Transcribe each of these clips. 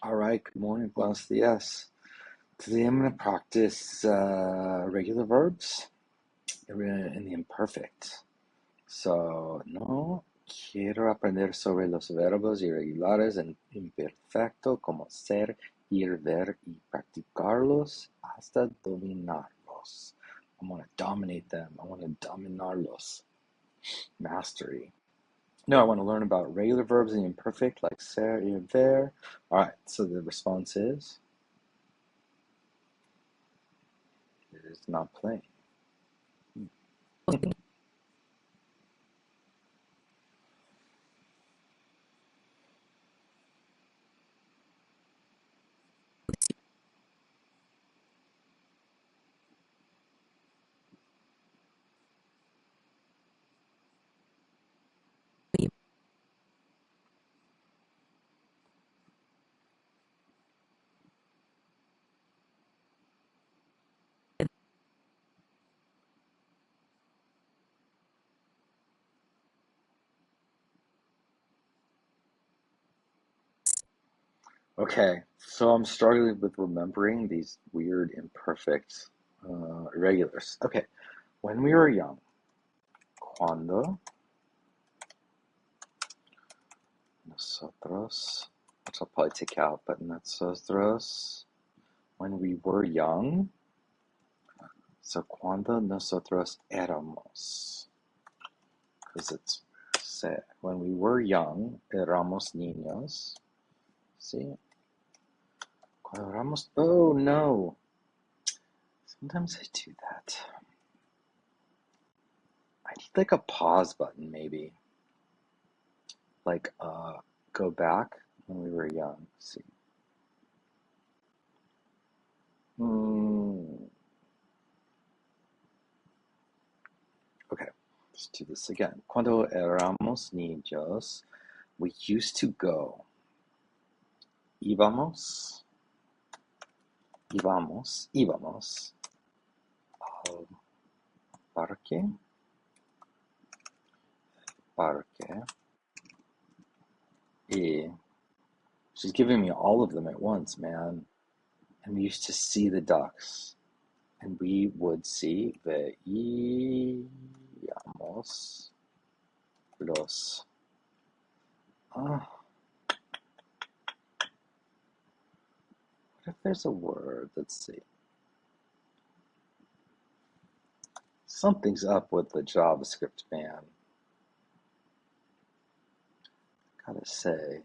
All right, good morning, buenos dias. Today I'm going to practice regular verbs in the imperfect. So, no quiero aprender sobre los verbos irregulares en imperfecto como ser, ir, ver y practicarlos hasta dominarlos. I want to dominate them. I want to dominarlos. Mastery. No, I want to learn about regular verbs in the imperfect like ser, ir, ver. All right, so the response is it is not playing. Okay, so I'm struggling with remembering these weird imperfect irregulars. Okay, when we were young, cuando nosotros, which I'll probably take out, but nosotros, when we were young, so cuando nosotros éramos, because it's said, when we were young, éramos niños, see? Cuando éramos, oh no, sometimes I do that. I need like a pause button, maybe. Like, go back when we were young. Let's see. Okay, let's do this again. Cuando éramos niños, we used to go. Íbamos al parque, y she's giving me all of them at once, man. And we used to see the ducks. And we would see veíamos los what if there's a word? Let's see. Something's up with the JavaScript, man. Gotta say,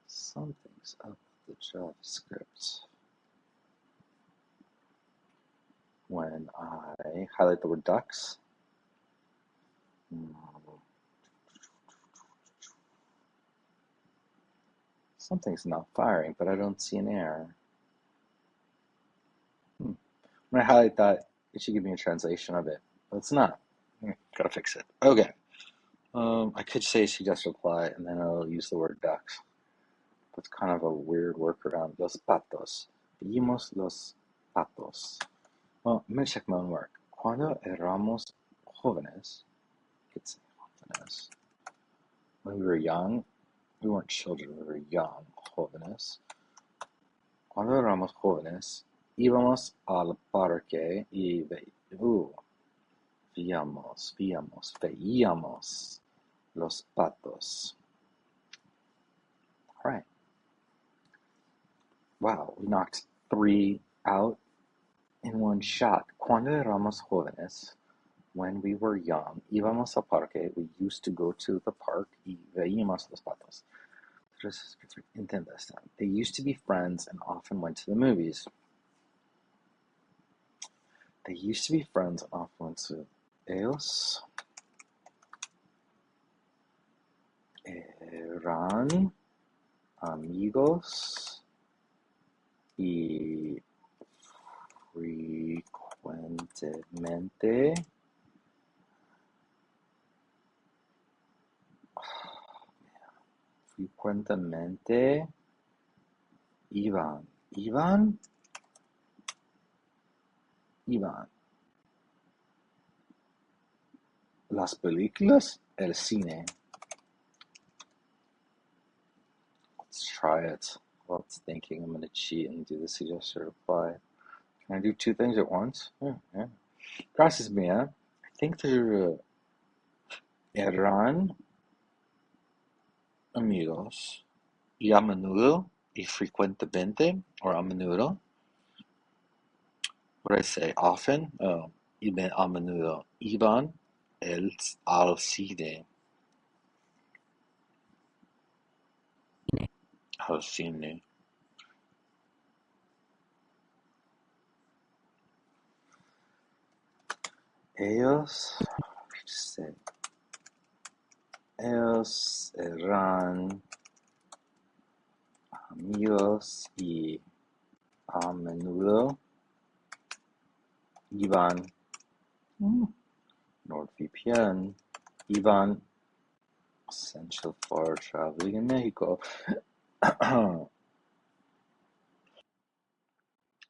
something's up with the JavaScript. When I highlight the word ducks, something's not firing, but I don't see an error. When I highlight that, it should give me a translation of it, but it's not. Gotta fix it. Okay. I could say she just reply, and then I'll use the word ducks. That's kind of a weird workaround. Los patos. Vimos los patos. Well, I'm gonna check my own work. Cuando éramos jóvenes, it's jóvenes. When we were young, we weren't children, we were young, jóvenes. Cuando éramos jóvenes, íbamos al parque y veíamos los patos. All right. Wow, we knocked 3 out in one shot. Cuando éramos jóvenes, when we were young, íbamos al parque, we used to go to the park y veíamos los patos. They used to be friends and often went to the movies. They used to be friends and often went to ellos eran amigos y frecuentemente iban las películas, el cine. Let's try it. While it's thinking, I'm going to cheat and do the suggested reply. Can I do two things at once? Yeah. Gracias, Mia. I think they're eran amigos y a menudo y frecuentemente, or a menudo. What do I say? Often? Oh, a menudo. Iban al cine. Al cine. Ellos, say, ellos eran amigos y a menudo iban NordVPN, iban essential for traveling in Mexico.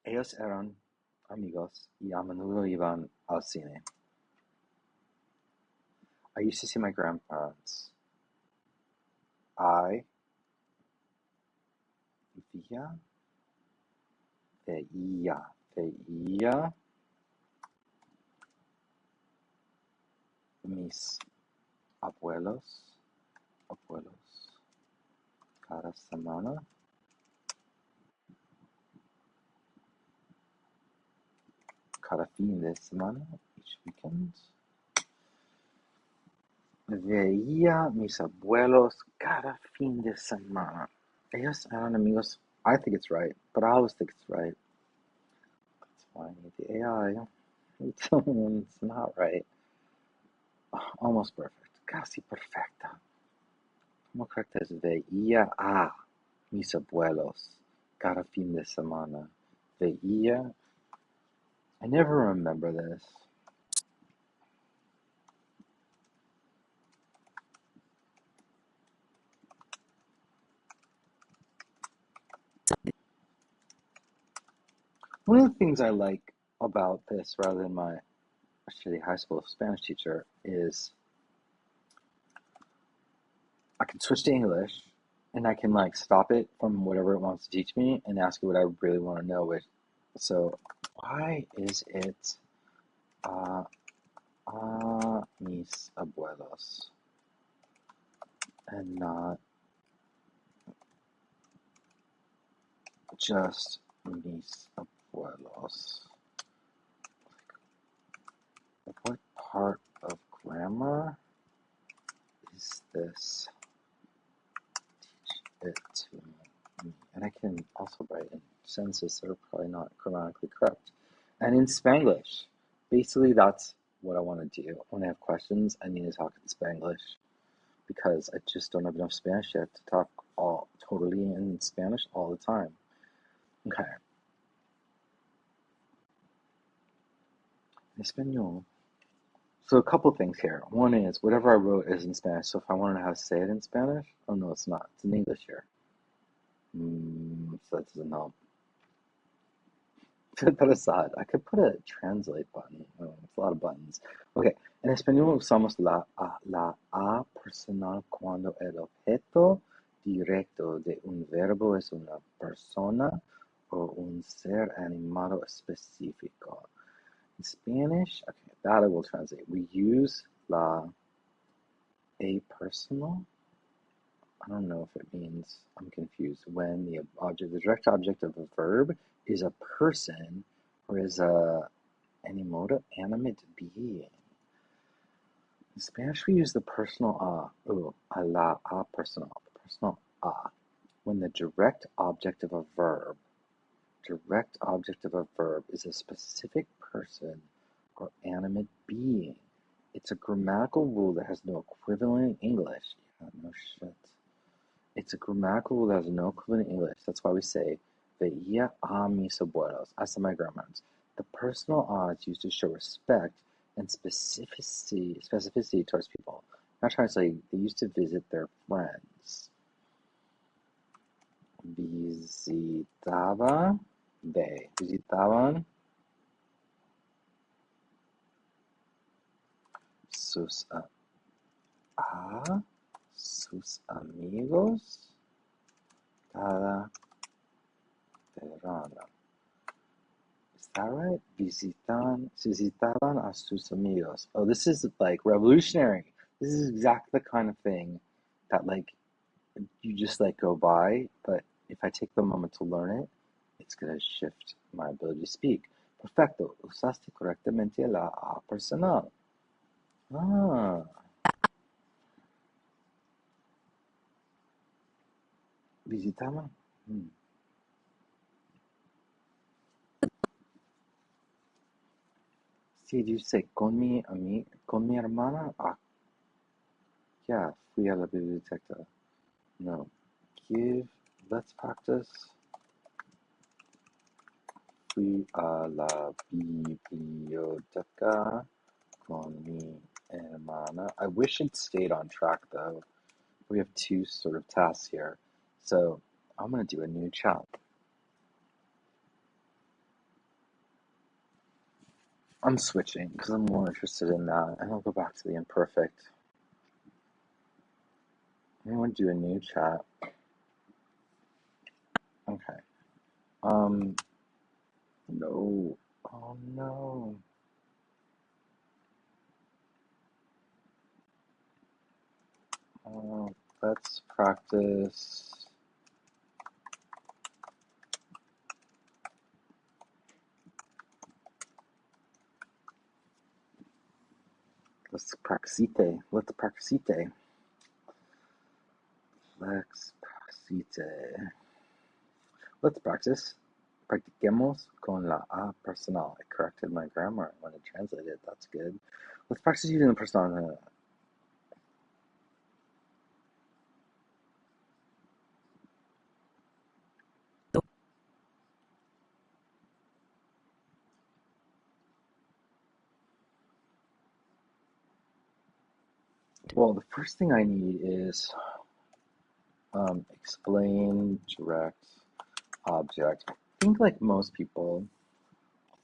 Ellos eran amigos y a menudo iban al cine. I used to see my grandparents. I veía mis abuelos cada semana, cada fin de semana, each weekend. Veía mis abuelos cada fin de semana. Ellos eran amigos. I think it's right, but I always think it's right. That's why I need the AI. It's not right. Almost perfect. Casi perfecta. Como correcta es veía a mis abuelos cada fin de semana. Veía. I never remember this. One of the things I like about this, rather than my shitty high school Spanish teacher, is I can switch to English and I can like stop it from whatever it wants to teach me and ask it what I really want to know. Which, so why is it a mis abuelos and not just mis abuelos? What part of grammar is this? Teach it to me. And I can also write in sentences that are probably not grammatically correct. And in Spanglish, basically that's what I want to do. When I have questions, I need to talk in Spanglish because I just don't have enough Spanish yet to talk all totally in Spanish all the time. Okay. Español. So a couple things here. One is whatever I wrote is in Spanish. So if I wanted to have to say it in Spanish, oh no, it's not. It's in English here. So that doesn't help. Put aside, I could put a translate button. Oh, it's a lot of buttons. Okay, en español usamos la a personal cuando el objeto directo de un verbo es una persona o un ser animado específico. In Spanish, okay, that I will translate. We use la a personal. I don't know if it means, I'm confused, when the direct object of a verb is a person or is a animate being. In Spanish, we use the personal a la a personal a, when the direct object of a verb is a specific person or animate being. It's a grammatical rule that has no equivalent in English. Yeah, no shit. It's a grammatical rule that has no equivalent in English. That's why we say, veía a mis abuelos. I said my grandparents. The personal a is used to show respect and specificity towards people. I'm not trying to say they used to visit their friends. Visitaban sus amigos cada All right. Visitaban a sus amigos. Oh, this is like revolutionary. This is exactly the kind of thing that like you just like go by, but if I take the moment to learn it, it's gonna shift my ability to speak. Perfecto. Usaste correctamente la A personal. Ah, visitaban. Hmm. Sí, dice, con mi hermana, yeah, fui a la biblioteca. No. Give, let's practice. Fui a la biblioteca con mi hermana. I wish it stayed on track though. We have two sort of tasks here. So I'm going to do a new chat. I'm switching because I'm more interested in that. And I'll go back to the imperfect. I'm going to do a new chat. Okay. No. Oh no. Uh, let's practice. Let's practicite. Let's practicite. Let's practicite. Let's practice. Practiquemos con la A personal. I corrected my grammar when I translated it. That's good. Let's practice using the personal. Well, the first thing I need is explain direct object. I think like most people,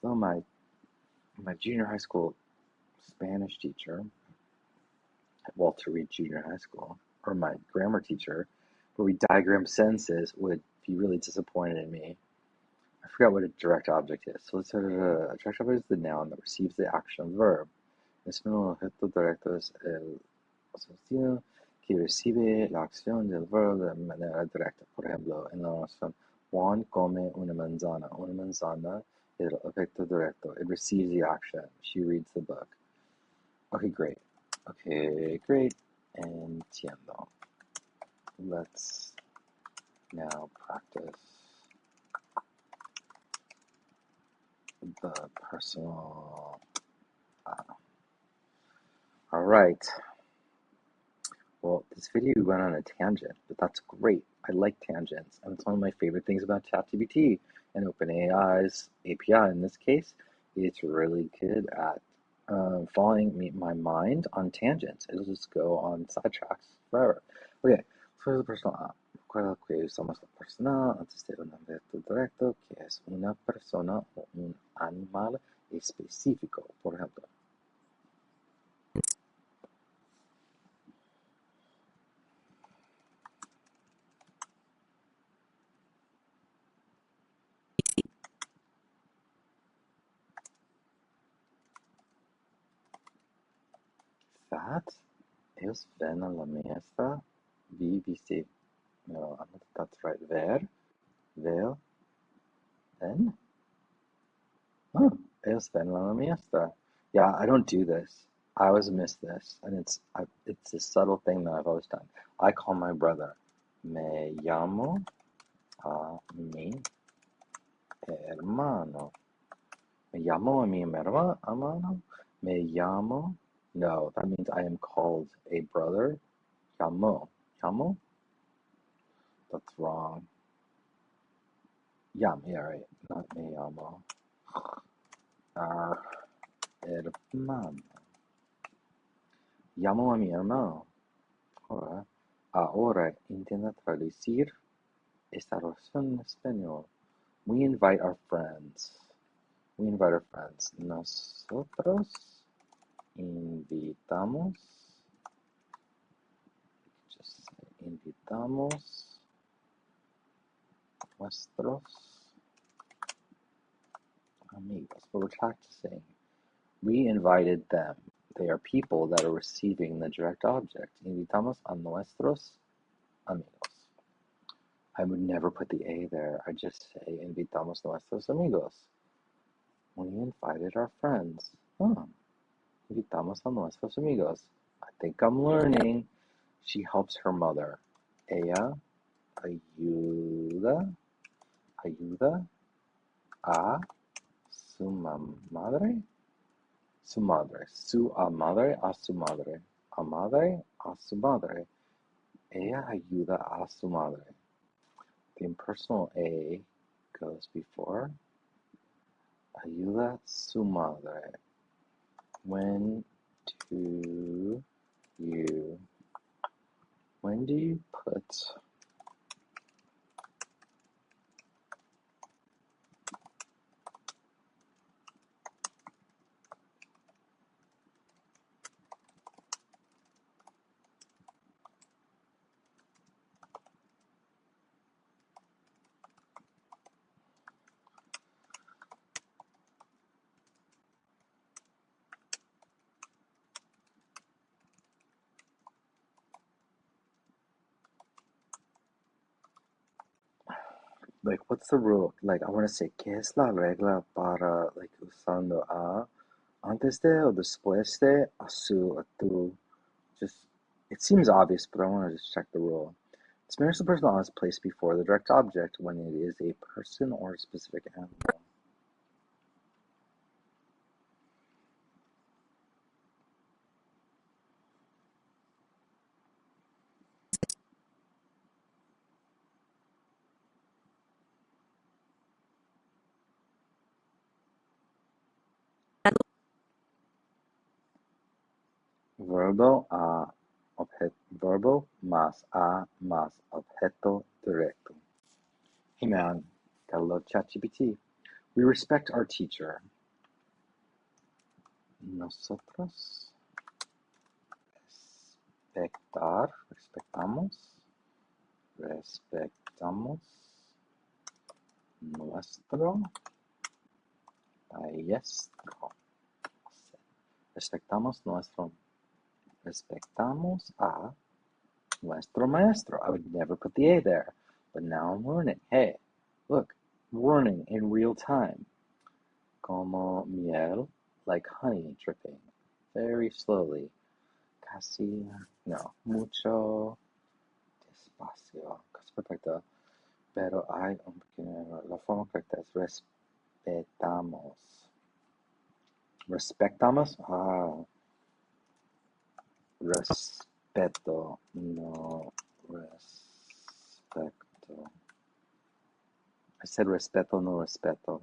although my junior high school Spanish teacher at Walter Reed Junior High School, or my grammar teacher, where we diagram sentences, would be really disappointed in me. I forgot what a direct object is. So let's a direct object is the noun that receives the action of the verb. Es un objeto directo es el sustantivo que recibe la acción del verbo de manera directa. Por ejemplo, en la oración, Juan come una manzana. Una manzana es el objeto directo. It receives the action. She reads the book. Okay, great. Okay, great. Entiendo. Let's now practice the personal. All right. Well, this video went on a tangent, but that's great. I like tangents, and it's one of my favorite things about ChatGPT and OpenAI's API in this case. It's really good at following my mind on tangents. It'll just go on sidetracks forever. Okay, so the personal app. Recuerda que usamos la personal antes de un objeto directo, que es una persona o un animal específico, por ejemplo. That ellos ven a la maestra, viste, no, I don't think that's right. Veo, ven. Oh, ellos ven a la maestra. Yeah, I don't do this. I always miss this, and it's a subtle thing that I've always done. I call my brother, me llamo a mi hermano. Me llamo a mi hermano. Me llamo. No, that means I am called a brother. Llamo. Llamo? That's wrong. Yeah, right. Not me llamo. Hermano. Llamo a mi hermano. Ahora intenta traducir esta oración en español. We invite our friends. We invite our friends. Nosotros invitamos. Just say, invitamos nuestros amigos. But we're practicing. We invited them. They are people that are receiving the direct object. Invitamos a nuestros amigos. I would never put the A there. I just say invitamos nuestros amigos. We invited our friends. Huh. Invitamos a nuestros amigos. I think I'm learning. She helps her mother. Ella ayuda a su madre. Su madre. Su a madre a su madre. A madre a su madre. Ella ayuda a su madre. The impersonal A goes before. Ayuda su madre. When do you put like what's the rule? Like I want to say, ¿qué es la regla para like usando a antes de o después de a su a tu? Just it seems obvious, but I want to just check the rule. Disparage the personal is placed before the direct object when it is a person or a specific animal. Verbo más a más objeto directo. Hey man, gotta love ChatGPT. We respect our teacher. Nosotros respetamos nuestro maestro. Respectamos a nuestro maestro. I would never put the A there, but now I'm learning. Hey, look, learning in real time. Como miel, like honey dripping, very slowly. Casi, no, mucho despacio. Casi perfecto. Pero hay un pequeño error. La forma correcta es respetamos. Respetamos? Respeto, no respecto. I said respeto, no respeto.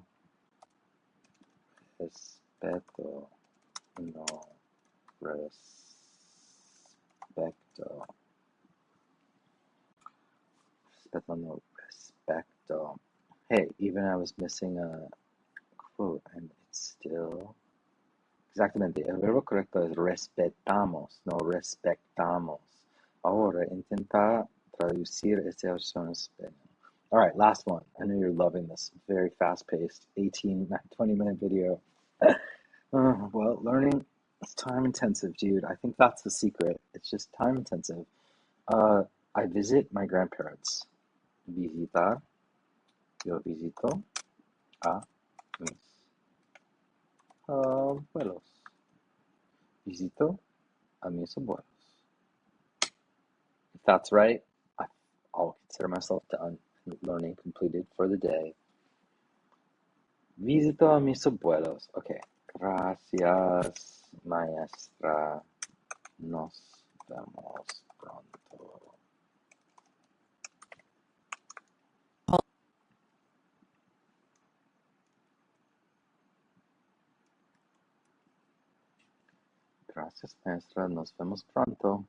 Respeto, no respecto. Respeto, no respecto. Hey, even I was missing a quote and it's still... Exactamente, el verbo correcto es respetamos, no respectamos. Ahora intenta traducir esta oración en español. All right, last one. I know you're loving this very fast-paced 20-minute video. Well, learning is time-intensive, dude. I think that's the secret. It's just time-intensive. I visit my grandparents. Visitar. Yo visito a mis abuelos. Visito a mis abuelos. If that's right, I'll consider myself done. Learning completed for the day. Visito a mis abuelos. Okay. Gracias, maestra. Nos vemos pronto. Gracias, maestra. Nos vemos pronto.